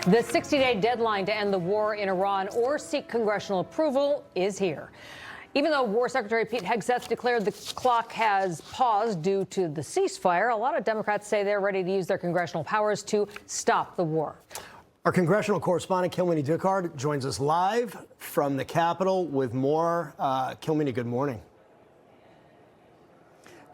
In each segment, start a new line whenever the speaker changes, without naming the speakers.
The 60-day deadline to end the war in Iran or seek congressional approval is here. Even though War Secretary Pete Hegseth declared the clock has paused due to the ceasefire, a lot of Democrats say they're ready to use their congressional powers to stop the war.
Our congressional correspondent, Kilmeny Duchardt, joins us live from the Capitol with more. Kilmeny, good morning.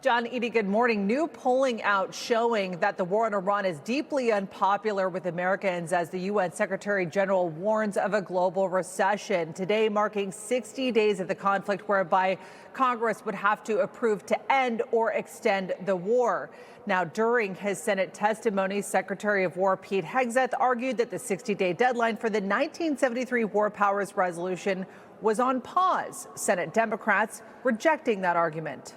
John, Edie, good morning. New polling out showing that the war in Iran is deeply unpopular with Americans as the UN Secretary General warns of a global recession. Today marking 60 days of the conflict whereby Congress would have to approve to end or extend the war. Now, during his Senate testimony, Secretary of War Pete Hegseth argued that the 60-day deadline for the 1973 War Powers Resolution was on pause. Senate Democrats rejecting that argument.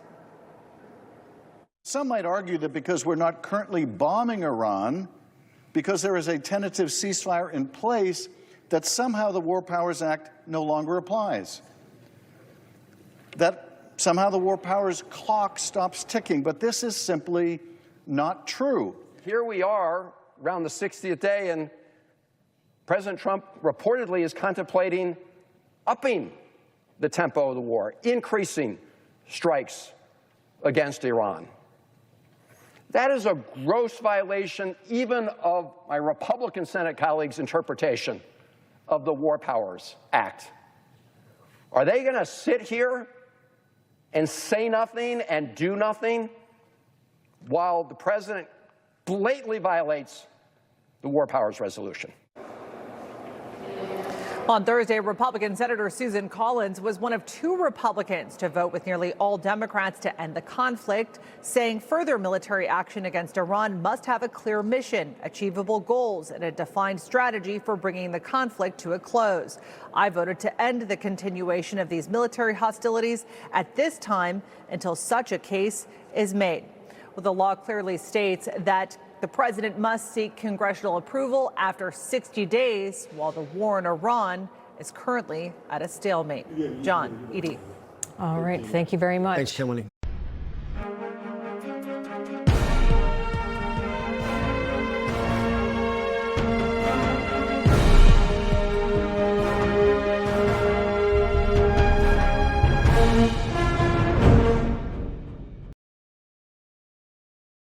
Some might argue that because we're not currently bombing Iran, because there is a tentative ceasefire in place, that somehow the War Powers Act no longer applies. That somehow the War Powers clock stops ticking. But this is simply not true.
Here we are around the 60th day, and President Trump reportedly is contemplating upping the tempo of the war, increasing strikes against Iran. That is a gross violation even of my Republican Senate colleagues' interpretation of the War Powers Act. Are they going to sit here and say nothing and do nothing while the president blatantly violates the War Powers Resolution?
On Thursday, Republican Senator Susan Collins was one of two Republicans to vote with nearly all Democrats to end the conflict, saying further military action against Iran must have a clear mission, achievable goals, and a defined strategy for bringing the conflict to a close. I voted to end the continuation of these military hostilities at this time until such a case is made. Well, the law clearly states that the president must seek congressional approval after 60 days, while the war in Iran is currently at a stalemate. John, Edie.
All right. Thank you very much.
Thanks, Kilmeny.